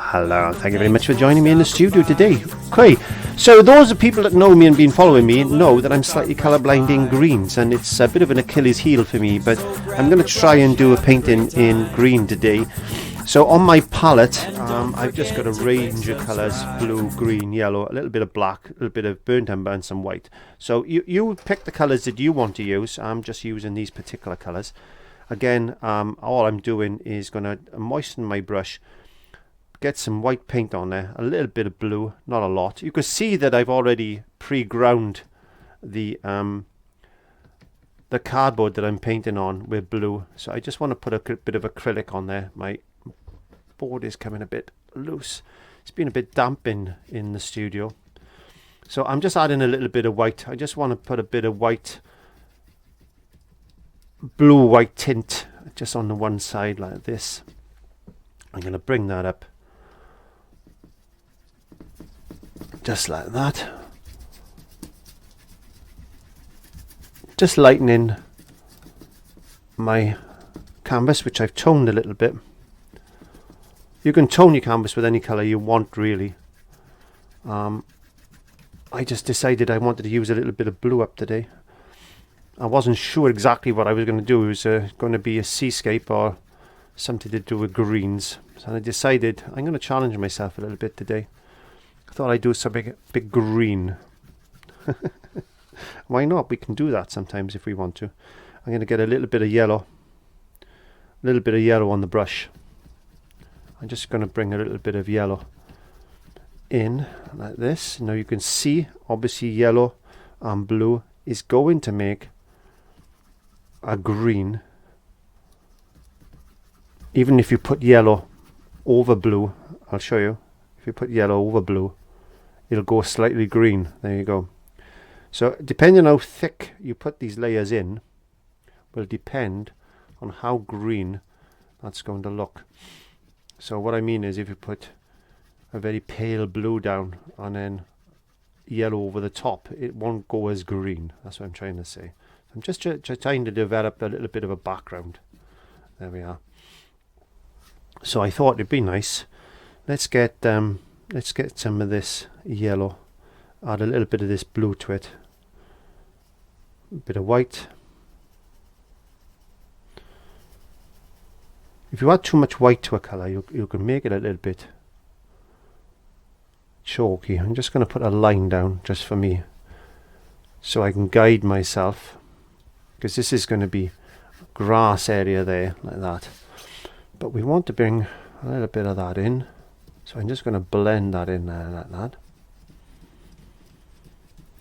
Hello, thank you very much for joining me in the studio today. Okay, so those of people that know me and been following me know that I'm slightly colourblind in greens, and it's a bit of an Achilles heel for me, but I'm going to try and do a painting in green today. So on my palette, I've just got a range of colours: blue, green, yellow, a little bit of black, a little bit of burnt umber and some white. So you pick the colours that you want to use. I'm just using these particular colours. Again, all I'm doing is going to moisten my brush, get some white paint on there, a little bit of blue, not a lot. You can see that I've already pre-ground the cardboard that I'm painting on with blue. So I just want to put a bit of acrylic on there. My board is coming a bit loose. It's been a bit damp in the studio. So I'm just adding a little bit of white. I just want to put a bit of white, blue white tint just on the one side like this. I'm going to bring that up just like that, just lightening my canvas, which I've toned a little bit. You can tone your canvas with any colour you want, really. I just decided I wanted to use a little bit of blue up today. I wasn't sure exactly what I was going to do. It was going to be a seascape or something to do with greens. So I decided I'm going to challenge myself a little bit today. I thought I'd do something big green. Why not? We can do that sometimes if we want to. I'm going to get a little bit of yellow. A little bit of yellow on the brush. I'm just going to bring a little bit of yellow in like this. Now you can see, obviously, yellow and blue is going to make a green. Even if you put yellow over blue, I'll show you. If you put yellow over blue, it'll go slightly green. There you go. So depending on how thick you put these layers in will depend on how green that's going to look. So what I mean is, if you put a very pale blue down and then yellow over the top, it won't go as green. That's what I'm trying to say. I'm just trying to develop a little bit of a background. There we are. So I thought it'd be nice. Let's get some of this yellow. Add a little bit of this blue to it. A bit of white. If you add too much white to a colour, you can make it a little bit chalky. I'm just going to put a line down just for me, so I can guide myself, because this is going to be grass area there like that, but we want to bring a little bit of that in, so I'm just going to blend that in there like that.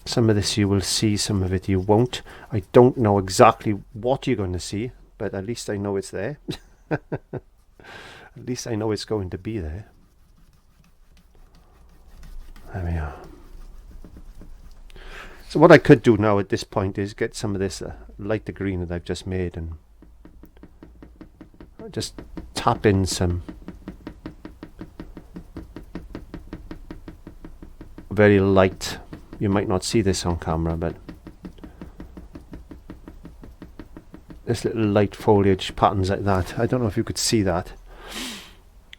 Some of this you will see, some of it you won't. I don't know exactly what you're going to see, but at least I know it's there. At least I know it's going to be there. There we are. So what I could do now at this point is get some of this lighter green that I've just made and just tap in some very light, you might not see this on camera, but this little light foliage patterns like that. I don't know if you could see that.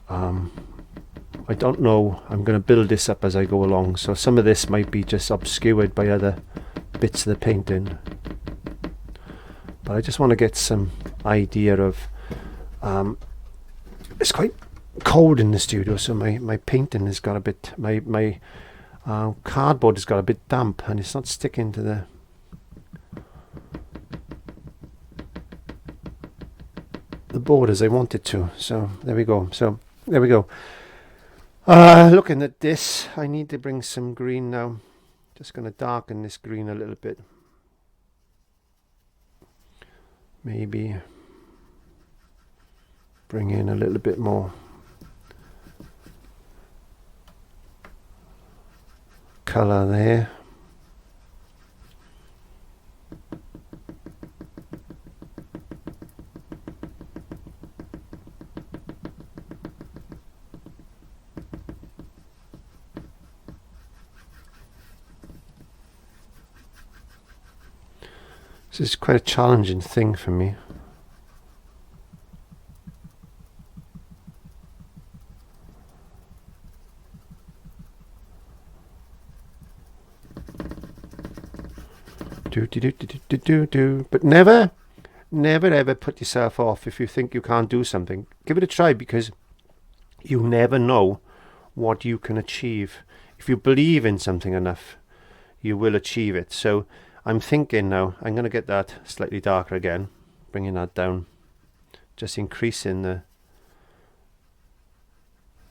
I don't know. I'm going to build this up as I go along, so some of this might be just obscured by other bits of the painting, but I just want to get some idea of it's quite cold in the studio, so my painting has got a bit, my cardboard has got a bit damp and it's not sticking to the board as I want it to. So there we go. Looking at this, I need to bring some green now. Just going to darken this green a little bit. Maybe bring in a little bit more colour there. This is quite a challenging thing for me. But never ever put yourself off if you think you can't do something. Give it a try, because you never know what you can achieve. If you believe in something enough, you will achieve it. So I'm thinking now, I'm going to get that slightly darker again, bringing that down, just increasing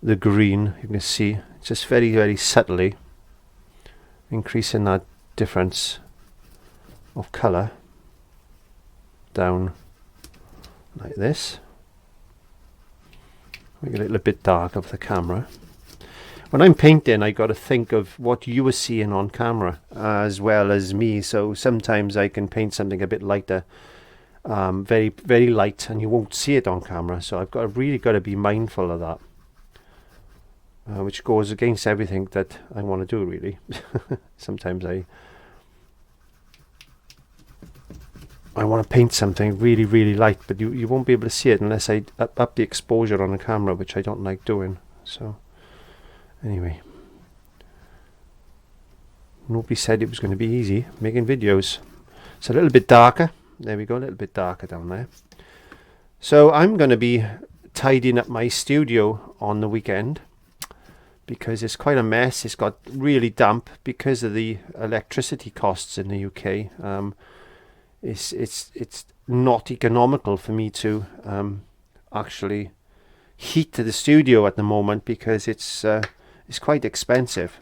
the green. You can see just very, very subtly increasing that difference of colour down like this. Make it a little bit darker for the camera. When I'm painting, I got to think of what you are seeing on camera as well as me. So sometimes I can paint something a bit lighter, very, very light, and you won't see it on camera. So I've really got to be mindful of that, which goes against everything that I want to do, really. Sometimes I want to paint something really, really light, but you won't be able to see it unless I up the exposure on the camera, which I don't like doing. So anyway, nobody said it was going to be easy making videos. It's a little bit darker. There we go, a little bit darker down there. So I'm going to be tidying up my studio on the weekend, because it's quite a mess. It's got really damp because of the electricity costs in the UK. It's not economical for me to actually heat the studio at the moment, because it's quite expensive.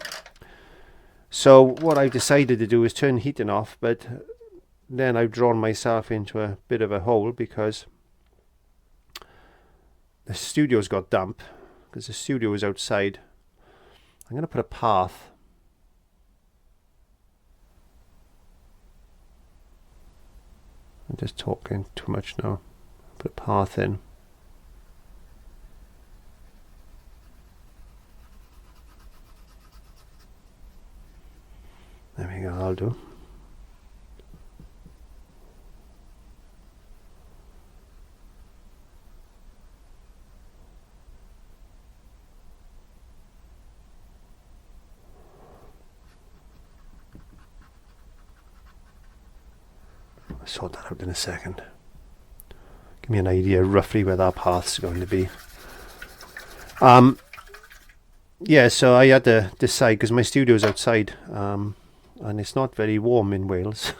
So what I've decided to do is turn heating off, but then I've drawn myself into a bit of a hole, because the studio's got damp, because the studio is outside. I'm going to put a path. I'm just talking too much now. Put a path in. There we go, I'll do. I'll sort that out in a second. Give me an idea roughly where that path's going to be. Yeah, so I had to decide, because my studio's outside, and it's not very warm in Wales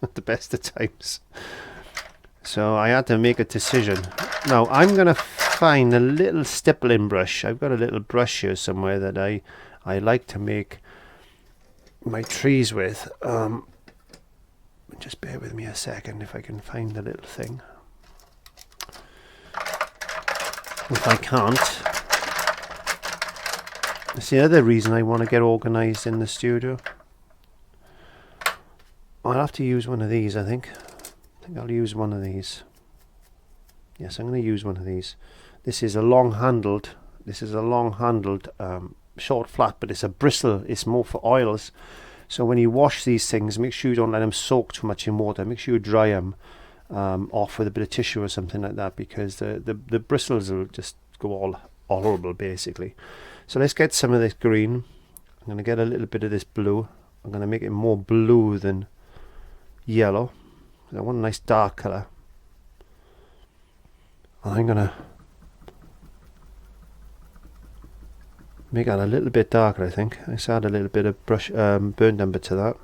at the best of times. So I had to make a decision. Now I'm going to find a little stippling brush. I've got a little brush here somewhere that I like to make my trees with. Just bear with me a second if I can find the little thing. If I can't, that's the other reason I want to get organised in the studio. I'll have to use one of these, I think. I'll use one of these. Yes, I'm going to use one of these. This is a long-handled. Short flat, but it's a bristle. It's more for oils. So when you wash these things, make sure you don't let them soak too much in water. Make sure you dry them off with a bit of tissue or something like that, because the bristles will just go all horrible, basically. So let's get some of this green. I'm going to get a little bit of this blue. I'm going to make it more blue than yellow. I want a nice dark colour. I'm going to make that a little bit darker, I think. Let's add a little bit of brush burnt umber to that.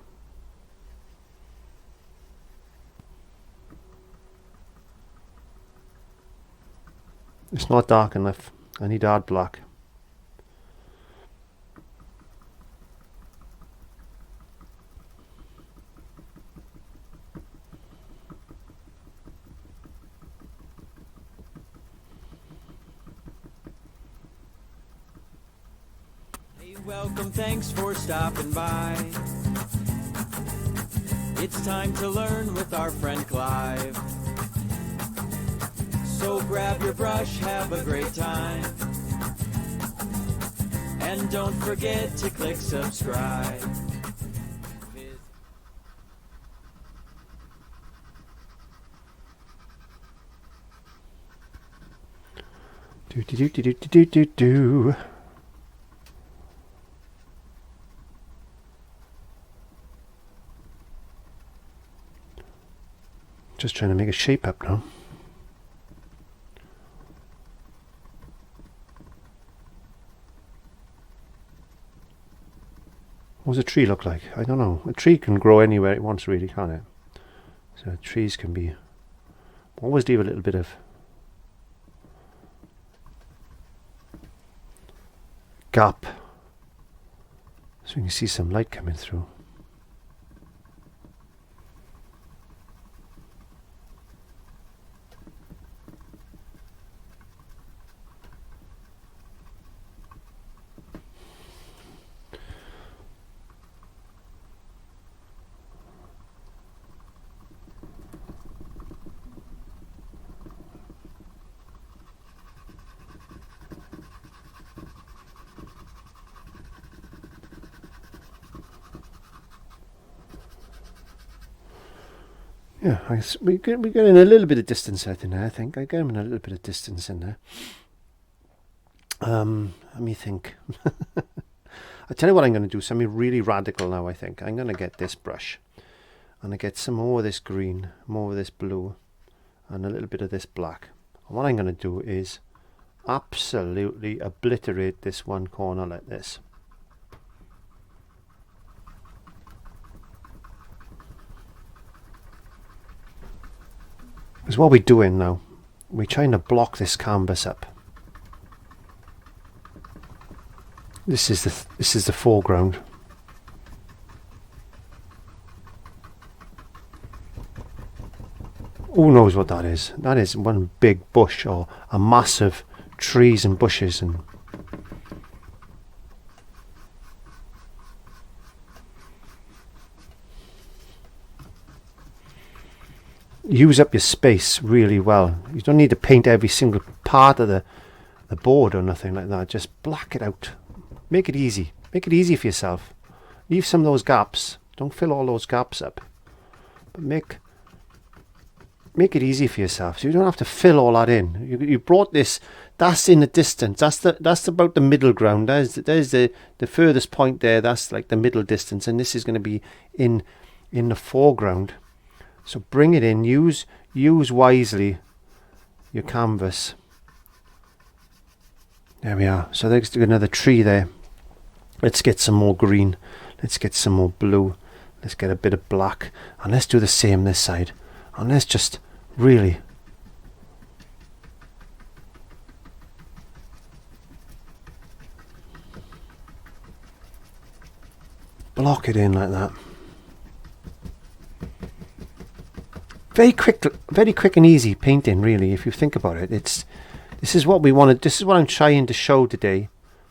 It's not dark enough. I need hard black. Welcome, thanks for stopping by. It's time to learn with our friend Clive. So grab your brush, have a great time. And don't forget to click subscribe. Do. Just trying to make a shape up now. What does a tree look like? I don't know. A tree can grow anywhere it wants, really, can't it? So trees can be... always leave a little bit of gap so you can see some light coming through. Yeah, we get in a little bit of distance out in there, I think. I get him in a little bit of distance in there. Let me think. I tell you what I'm going to do, something really radical now, I think. I'm going to get this brush and I get some more of this green, more of this blue, and a little bit of this black. And what I'm going to do is absolutely obliterate this one corner like this. Because what we're doing now, we're trying to block this canvas up. This is the foreground. Who knows what that is? That is one big bush or a mass of trees and bushes and use up your space really well. You don't need to paint every single part of the board or nothing like that. Just black it out. Make it easy. Make it easy for yourself. Leave some of those gaps. Don't fill all those gaps up. But make it easy for yourself. So you don't have to fill all that in. You brought this. That's in the distance. That's about the middle ground. There's the furthest point there. That's like the middle distance, and this is going to be in the foreground. So bring it in, use wisely your canvas. There we are. So there's another tree there. Let's get some more green. Let's get some more blue. Let's get a bit of black. And let's do the same this side. And let's just really block it in like that. Very quick and easy painting, really, if you think about it. This is what we wanted. This is what I'm trying to show today.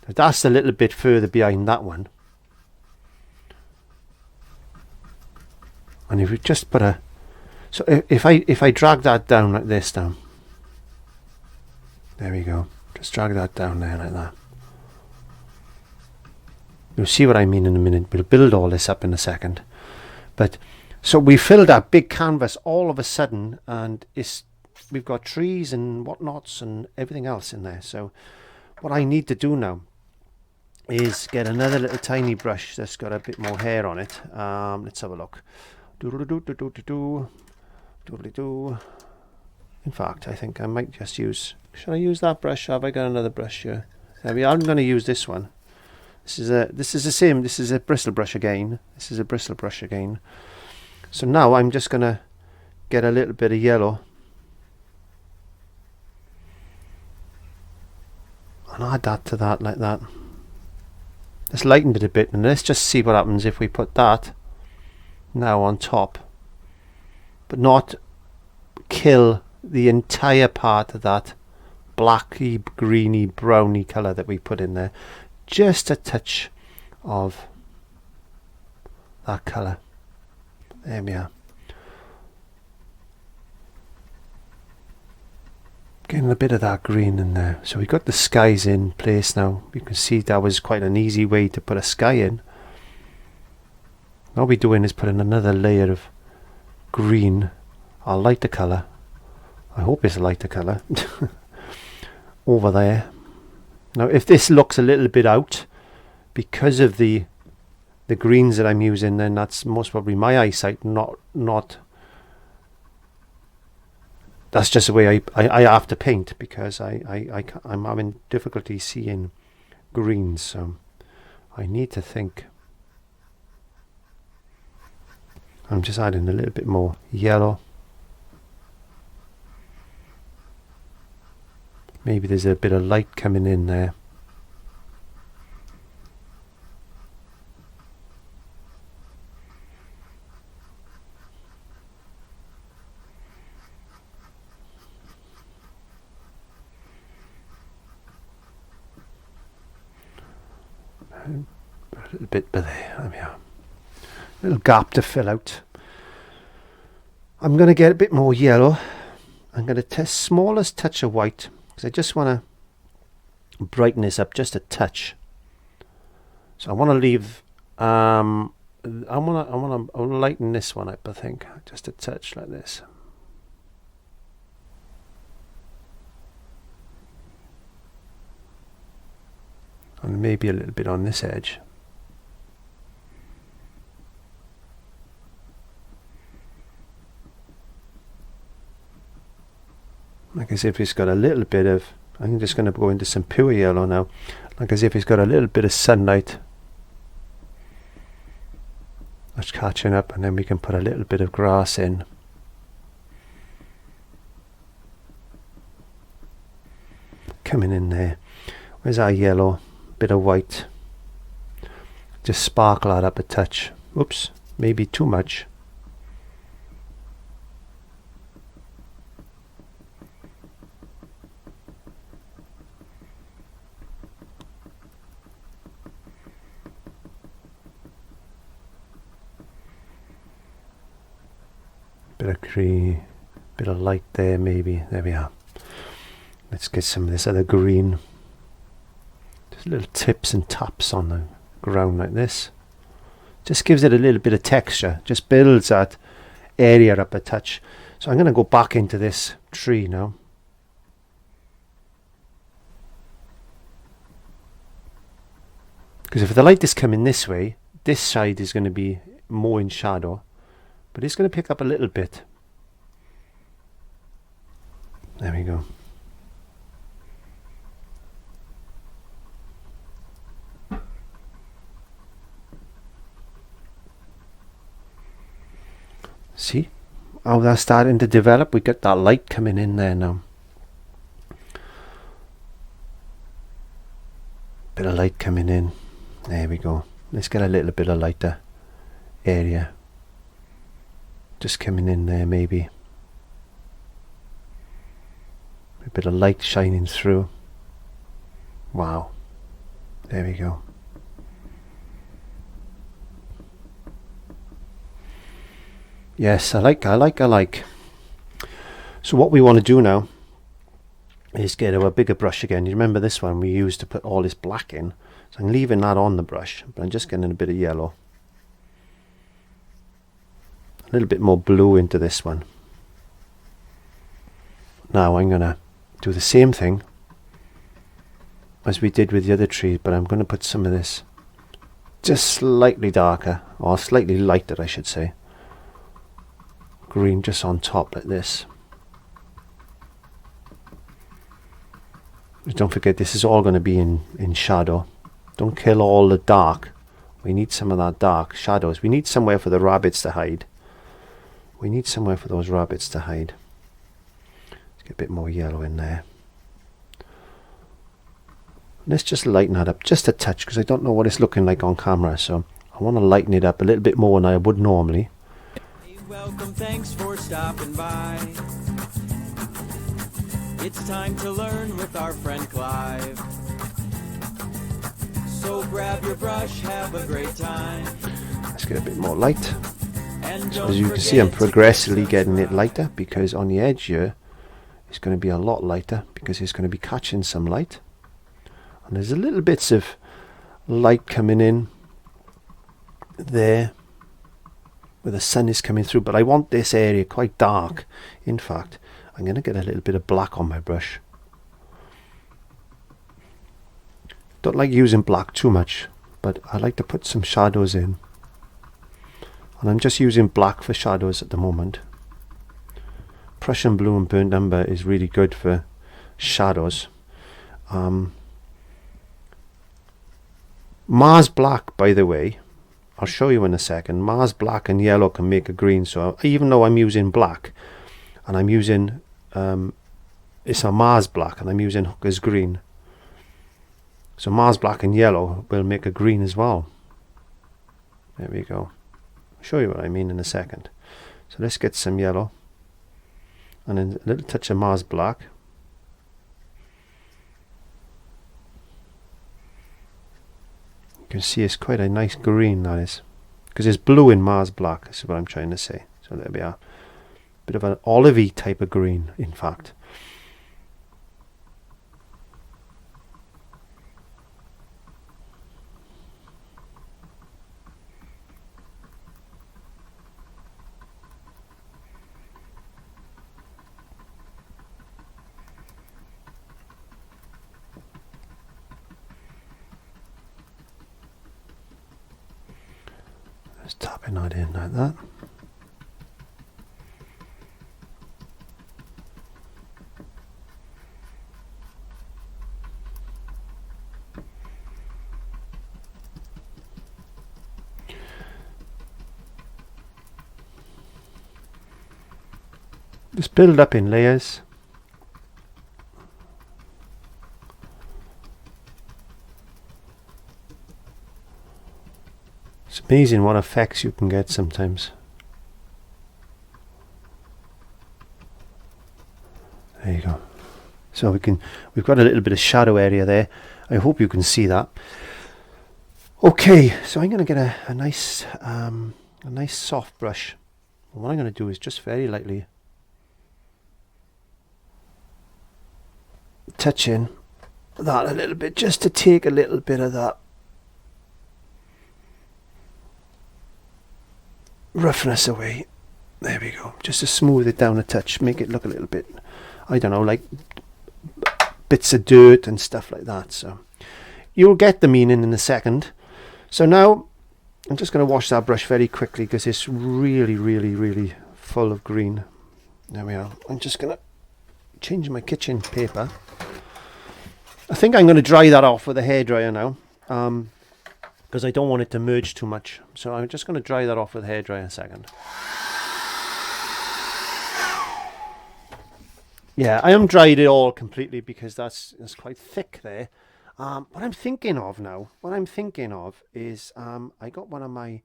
That's a little bit further behind that one. And if you just put a... So if I drag that down like this down. There we go. Just drag that down there like that. You'll see what I mean in a minute. We'll build all this up in a second. But... so we filled that big canvas all of a sudden, and we've got trees and whatnots and everything else in there. So what I need to do now is get another little tiny brush that's got a bit more hair on it. Let's have a look. In fact, I think I might just use... should I use that brush? Have I got another brush here? There we are. I'm going to use this one. This is the same. This is a bristle brush again. This is a bristle brush again. So now I'm just going to get a little bit of yellow and add that to that like that. Let's lighten it a bit and let's just see what happens if we put that now on top, but not kill the entire part of that blacky, greeny, browny colour that we put in there. Just a touch of that colour. There we are. Getting a bit of that green in there. So we got the skies in place now. You can see that was quite an easy way to put a sky in. All we're doing is putting another layer of green. I'll light the colour. I hope it's a lighter colour. Over there. Now if this looks a little bit out because of the greens that I'm using, then that's most probably my eyesight not that's just the way I have to paint, because I'm having difficulty seeing greens, so I need to think. I'm just adding a little bit more yellow. Maybe there's a bit of light coming in there. A little bit there, there we are. Little gap to fill out. I'm going to get a bit more yellow. I'm going to test smallest touch of white, because I just want to brighten this up just a touch. So I want to leave. I want to lighten this one up. I think just a touch like this. And maybe a little bit on this edge. Like as if it's got a little bit of, I'm just going to go into some pure yellow now, like as if it's got a little bit of sunlight that's catching up, and then we can put a little bit of grass in. Coming in there. Where's our yellow? Bit of white. Just sparkle that up a touch. Oops, maybe too much. Bit of green, bit of light there maybe. There we are. Let's get some of this other green. Just little tips and taps on the ground like this. Just gives it a little bit of texture. Just builds that area up a touch. So I'm going to go back into this tree now. Because if the light is coming this way, this side is going to be more in shadow. But it's going to pick up a little bit. There we go. See how that's starting to develop? We got that light coming in there now. Bit of light coming in. There we go. Let's get a little bit of lighter area. Just coming in there maybe. A bit of light shining through. Wow. There we go. Yes, I like. So what we want to do now is get our bigger brush again. You remember this one we used to put all this black in. So I'm leaving that on the brush, but I'm just getting a bit of yellow. A little bit more blue into this one. Now I'm going to do the same thing as we did with the other tree, but I'm going to put some of this just slightly darker, or slightly lighter I should say. Green just on top like this. Just don't forget this is all going to be in shadow. Don't kill all the dark. We need some of that dark shadows. We need somewhere for the rabbits to hide. We need somewhere for those rabbits to hide. Let's get a bit more yellow in there. Let's just lighten that up just a touch, because I don't know what it's looking like on camera, so I want to lighten it up a little bit more than I would normally. Welcome, thanks for stopping by. It's time to learn with our friend Clive. So grab your brush, have a great time. Let's get a bit more light. And So as you can see, I'm progressively getting it lighter, because on the edge here it's going to be a lot lighter, because it's going to be catching some light. And there's a little bits of light coming in there where the sun is coming through, but I want this area quite dark. In fact, I'm going to get a little bit of black on my brush. Don't like using black too much, but I like to put some shadows in. And I'm just using black for shadows at the moment. Prussian blue and burnt umber is really good for shadows. Mars black, by the way, I'll show you in a second. Mars black and yellow can make a green. So even though I'm using black and I'm using it's a Mars black and I'm using Hooker's green, so Mars black and yellow will make a green as well. There we go. I'll show you what I mean in a second. So let's get some yellow and then a little touch of Mars black. You can see it's quite a nice green, that is, because there's blue in Mars black. This is what I'm trying to say. So there we are. Bit of an olivey type of green, in fact. Just tapping that in like that. Just build up in layers. It's amazing what effects you can get sometimes. There you go. So we've got a little bit of shadow area there. I hope you can see that. Okay, so I'm going to get a nice soft brush. And what I'm going to do is just very lightly touch in that a little bit, just to take a little bit of that roughness away. There we go. Just to smooth it down a touch, make it look a little bit, I don't know, like bits of dirt and stuff like that. So you'll get the meaning in a second. So now I'm just going to wash that brush very quickly because it's really full of green. There we are. I'm just going to change my kitchen paper. I think I'm going to dry that off with a hairdryer now, because I don't want it to merge too much. So I'm just going to dry that off with a hairdryer in a second. Yeah, I haven't dried it all completely because that's quite thick there. What I'm thinking of now, is I got one of my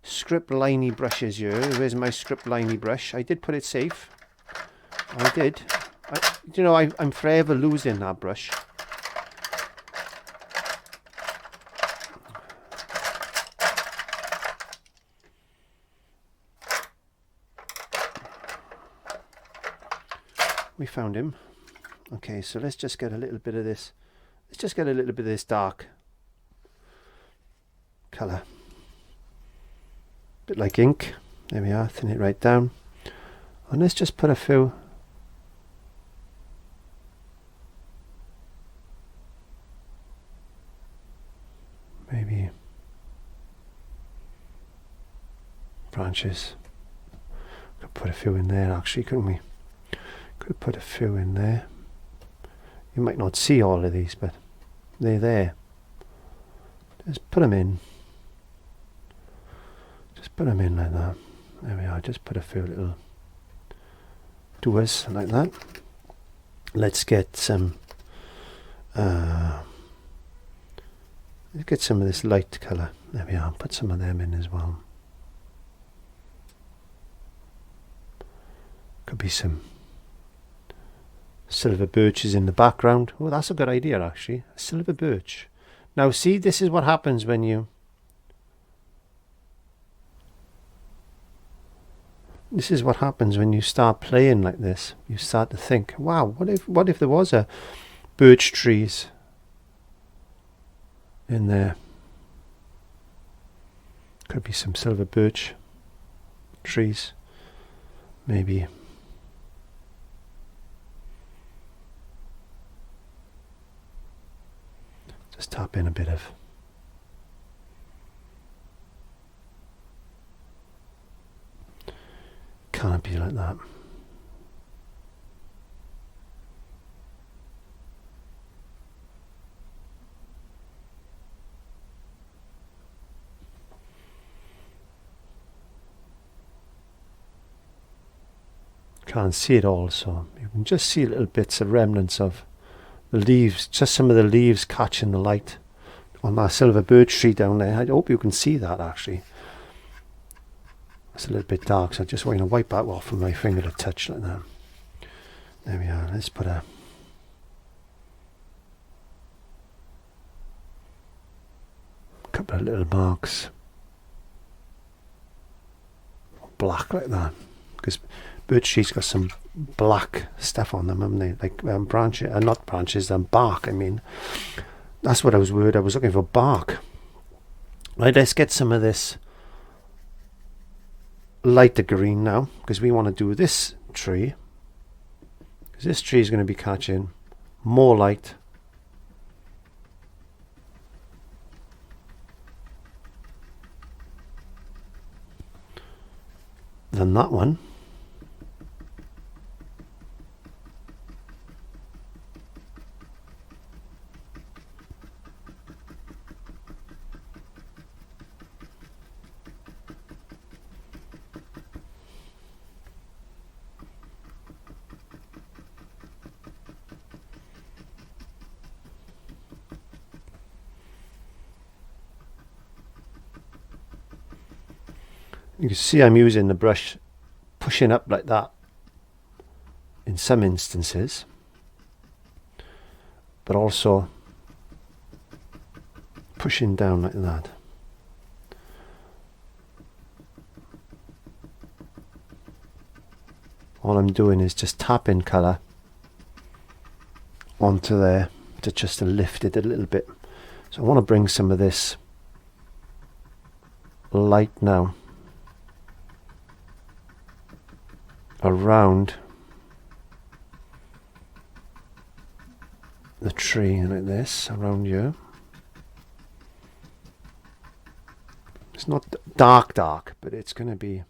script liney brushes here. Where's my script liney brush? I did put it safe. I did. You know, I'm forever losing that brush. We found him. Okay, so let's just get a little bit of this. Let's just get a little bit of this dark colour. Bit like ink. There we are, thin it right down. And let's just put a few. Maybe branches. Could put a few in there actually, couldn't we? Could put a few in there. You might not see all of these, but they're there. Just put them in. Just put them in like that. There we are. Just put a few little doers like that. Let's get some. Let's get some of this light colour. There we are. Put some of them in as well. Could be some silver birches in the background. Oh, that's a good idea actually. Silver birch. Now see, this is what happens when you start playing like this. You start to think, wow, what if there was a birch trees in there? Could be some silver birch trees, maybe. Just tap in a bit of canopy like that. Can't see it all, so you can just see little bits of remnants of the leaves, just some of the leaves catching the light on that silver birch tree down there. I hope you can see that actually. It's a little bit dark, so I just want to wipe that off with my finger to touch like that. There we are. Let's put a couple of little marks, black like that, because birch trees got some black stuff on them, haven't they? Like branches, not branches, bark. I mean, that's what I was worried. I was looking for bark. Right, let's get some of this lighter green now, because we want to do this tree, because this tree is going to be catching more light than that one. You can see I'm using the brush pushing up like that in some instances, but also pushing down like that. All I'm doing is just tapping colour onto there to just lift it a little bit. So I want to bring some of this light now around the tree like this, around here. It's not dark, but it's going to be,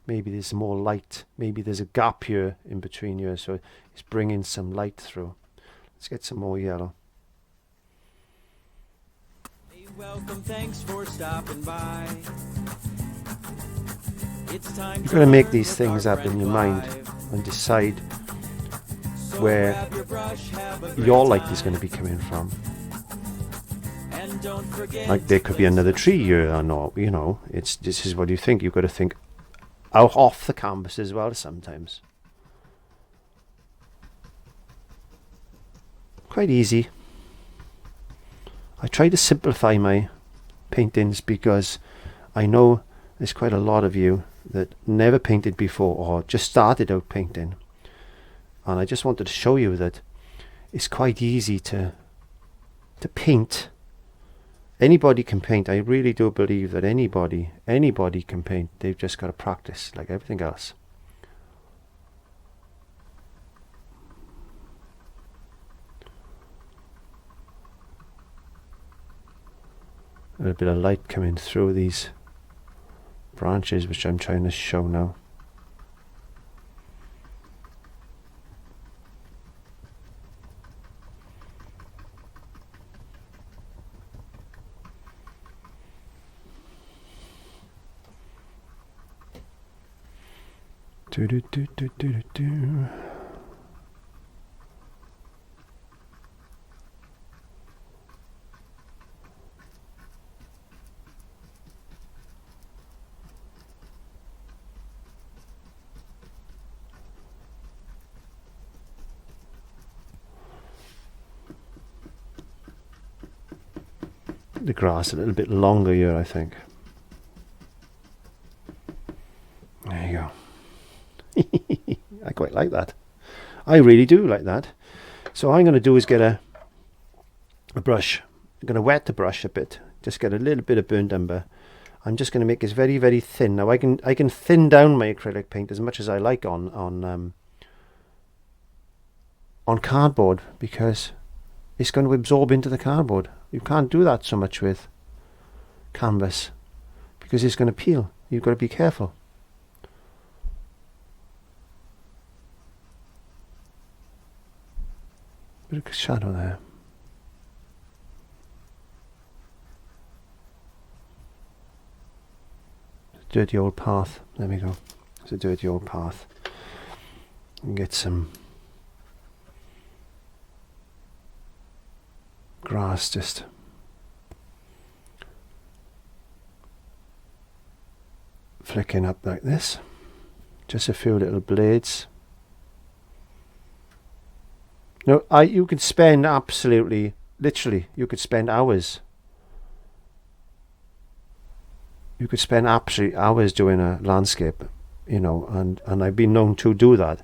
maybe there's more light, maybe there's a gap here in between here, so it's bringing some light through. Let's get some more yellow. Hey, welcome, thanks for stopping by. It's time You've got to make these things up in your mind and decide where your light is going to be coming from. Like there could be another tree here or not, you know, this is what you think. You've got to think out off the canvas as well sometimes. Quite easy. I try to simplify my paintings because I know there's quite a lot of you that never painted before or just started out painting, and I just wanted to show you that it's quite easy to paint. Anybody can paint. I really do believe that anybody can paint. They've just got to practice like everything else. A little bit of light coming through these branches, which I'm trying to show now. Do do do do do do. The grass a little bit longer here, I think. There you go. I quite like that. I really do like that. So all I'm going to do is get a brush. I'm going to wet the brush a bit. Just get a little bit of burnt umber. I'm just going to make this very, very thin. Now I can thin down my acrylic paint as much as I like on cardboard, because it's going to absorb into the cardboard. You can't do that so much with canvas because it's going to peel. You've got to be careful. Bit of shadow there. Dirty old path. There we go. It's a dirty old path. and get some grass just flicking up like this. Just a few little blades. No, you could spend absolutely, literally, you could spend hours. You could spend absolutely hours doing a landscape, you know, and I've been known to do that.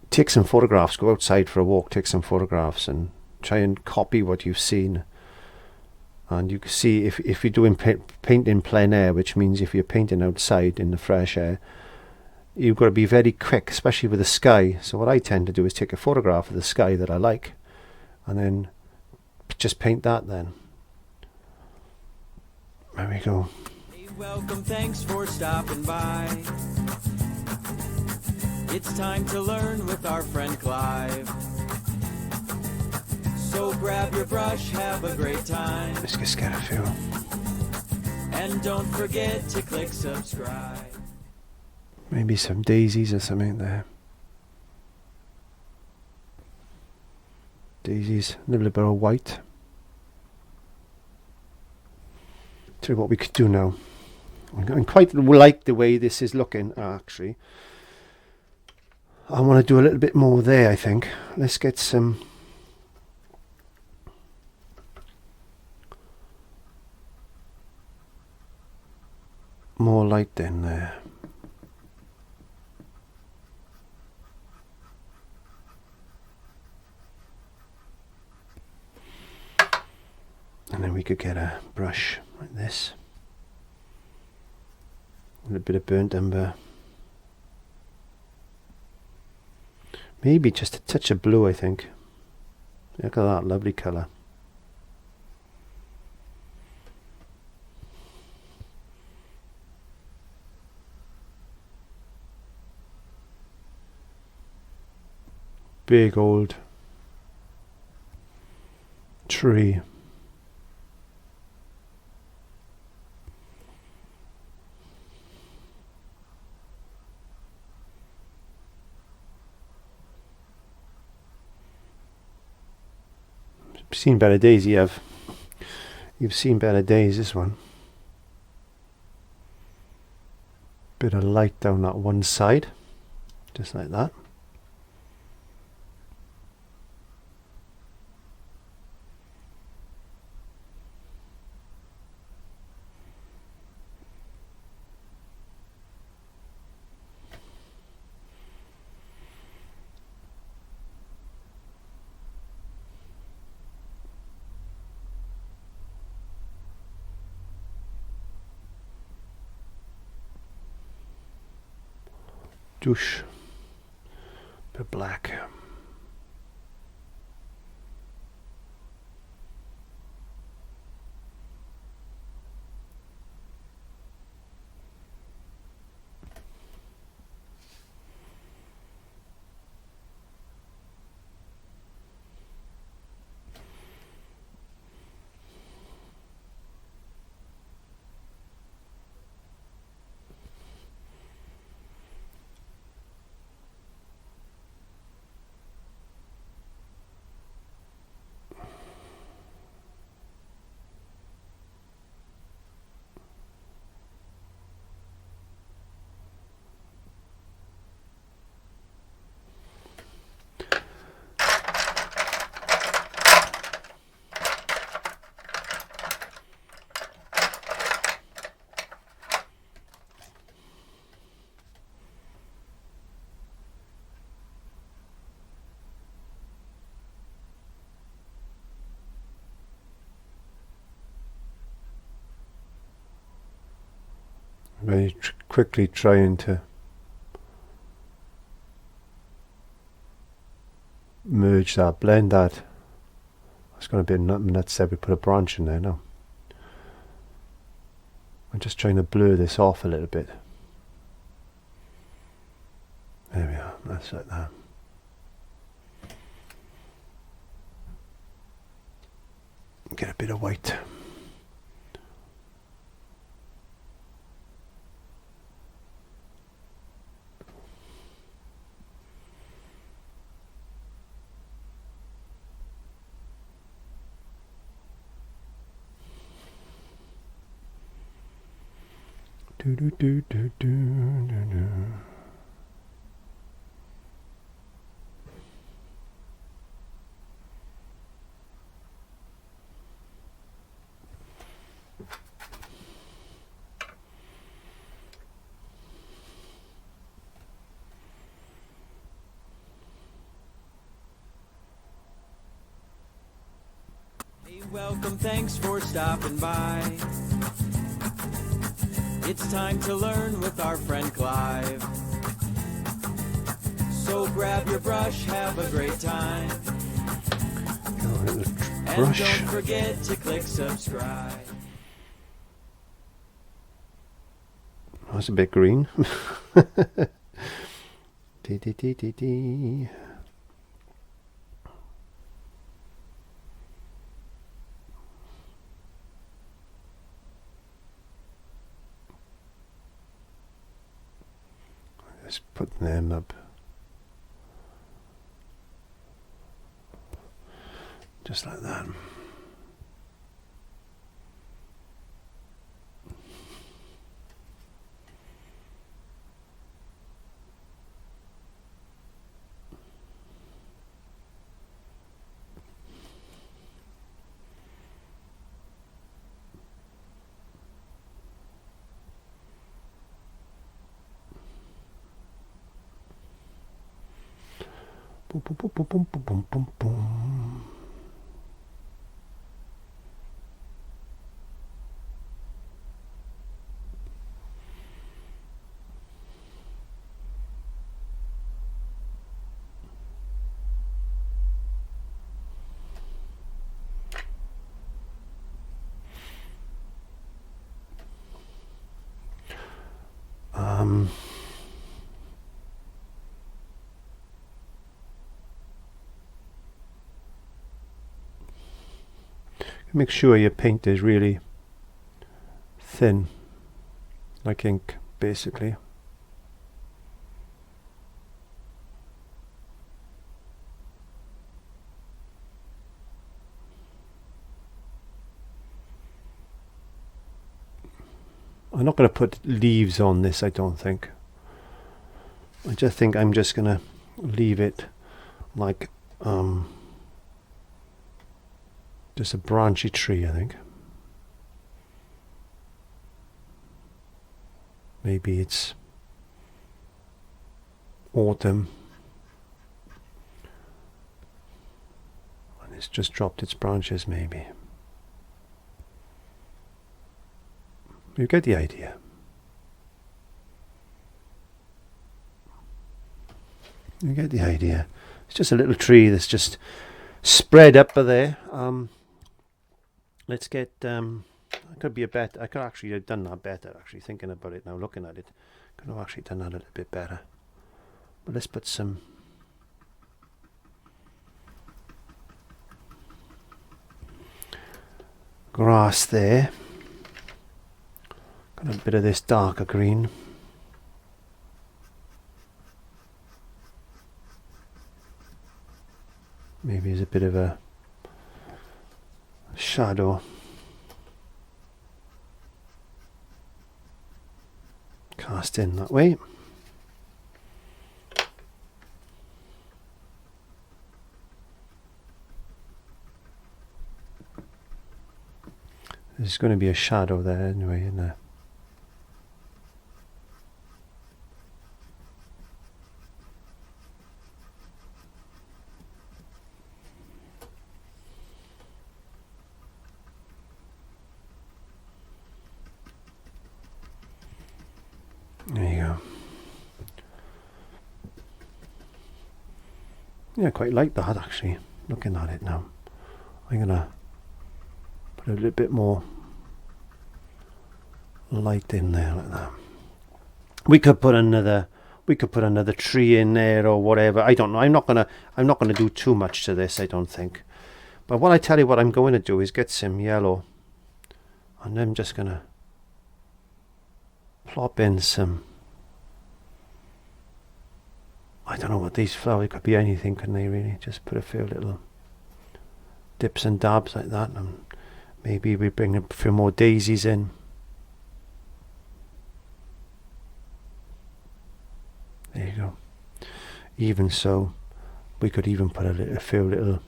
Take some photographs, go outside for a walk, take some photographs and try and copy what you've seen. And you can see if you're doing painting plein air, which means if you're painting outside in the fresh air, you've got to be very quick, especially with the sky. So what I tend to do is take a photograph of the sky that I like and then just paint that then. There we go. Hey, welcome, thanks for stopping by. It's time to learn with our friend Clive. So grab your brush, have a great time. Let's just get a few. And don't forget to click subscribe. Maybe some daisies or something there. Daisies, a little bit of white. Tell you what we could do now. I quite like the way this is looking, actually. I want to do a little bit more there, I think. Let's get some more light in there. And then we could get a brush like this. A little bit of burnt umber. Maybe just a touch of blue, I think. Look at that lovely colour. Big old tree. Seen better days, you've seen better days, this one. Bit of light down that one side, just like that. Douche, bit black. Very quickly trying to merge that, blend that. It's going to be nuts there. We put a branch in there now. I'm just trying to blur this off a little bit. There we are, that's like that. Get a bit of white. Do, do, do, do, do, do, do. Welcome, thanks for stopping by. It's time to learn with our friend Clive. So grab your brush, have a great time. And don't forget to click subscribe. That's a bit green. Dee, dee, dee, dee, dee. Just put them up. Just like that. Boom, boom, boom, boom, boom, boom, boom, boom. Make sure your paint is really thin, like ink, basically. I'm not going to put leaves on this, I don't think. I just think I'm just going to leave it like just a branchy tree, I think. Maybe it's autumn and it's just dropped its branches, maybe. You get the idea. You get the idea. It's just a little tree that's just spread up there. Let's get, it could be a bet. I could actually have done that better, actually, thinking about it now, looking at it. Could have actually done that a little bit better. But let's put some grass there. Got a bit of this darker green. Maybe there's a bit of a shadow. Cast in that way. There's going to be a shadow there anyway, isn't there? There you go. Yeah, I quite like that actually, looking at it now. I'm gonna put a little bit more light in there like that. We could put another tree in there or whatever. I don't know. I'm not gonna do too much to this, I don't think. But what I tell you what I'm going to do is get some yellow, and I'm just gonna plop in some, I don't know what these flowers, could be anything, couldn't they, really? Just put a few little dips and dabs like that, and maybe we bring a few more daisies in. There you go. Even so, we could even put a few little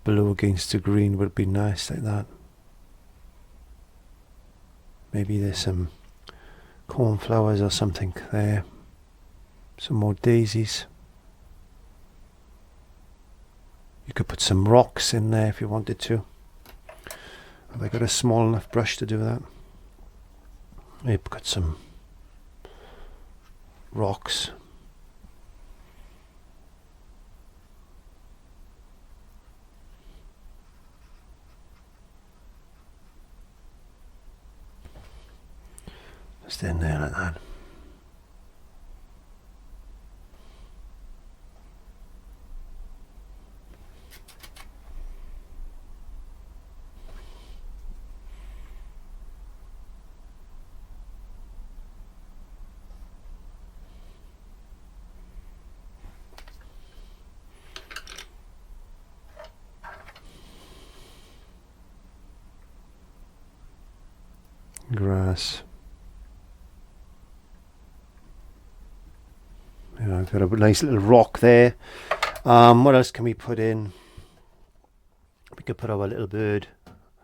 blue against the green would be nice, like that. Maybe there's some cornflowers or something there. Some more daisies. You could put some rocks in there if you wanted to. Have I got a small enough brush to do that? Maybe put some rocks. Just in there like that. Grass. Yeah, I've got a nice little rock there. What else can we put in? We could put our little bird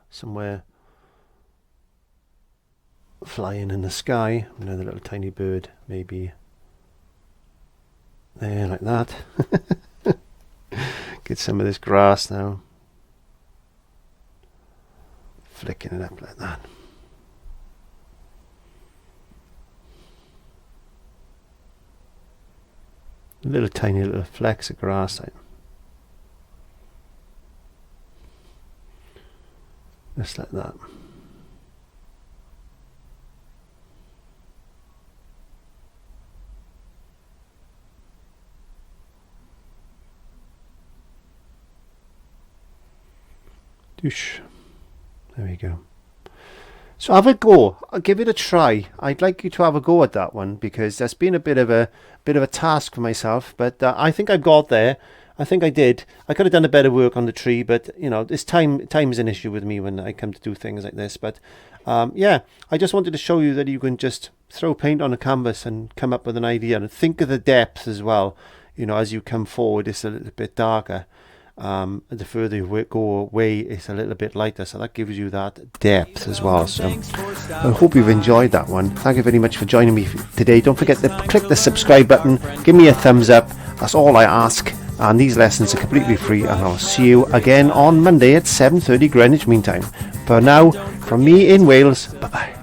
somewhere flying in the sky. Another little tiny bird, maybe there, like that. Get some of this grass now. Flicking it up like that. Little tiny little flecks of grass, like just like that. Doosh. There we go. So have a go. I'll give it a try. I'd like you to have a go at that one, because that's been a bit of a task for myself. But I think I've got there. I think I did. I could have done a better work on the tree, but you know, this time is an issue with me when I come to do things like this. But yeah, I just wanted to show you that you can just throw paint on a canvas and come up with an idea, and think of the depth as well. You know, as you come forward, it's a little bit darker. The further you go away, it's a little bit lighter, so that gives you that depth as well. So I hope you've enjoyed that one. Thank you very much for joining me today. Don't forget to click the subscribe button, give me a thumbs up. That's all I ask, and these lessons are completely free, and I'll see you again on Monday at 7:30 Greenwich Mean Time. For now, from me in Wales, bye bye.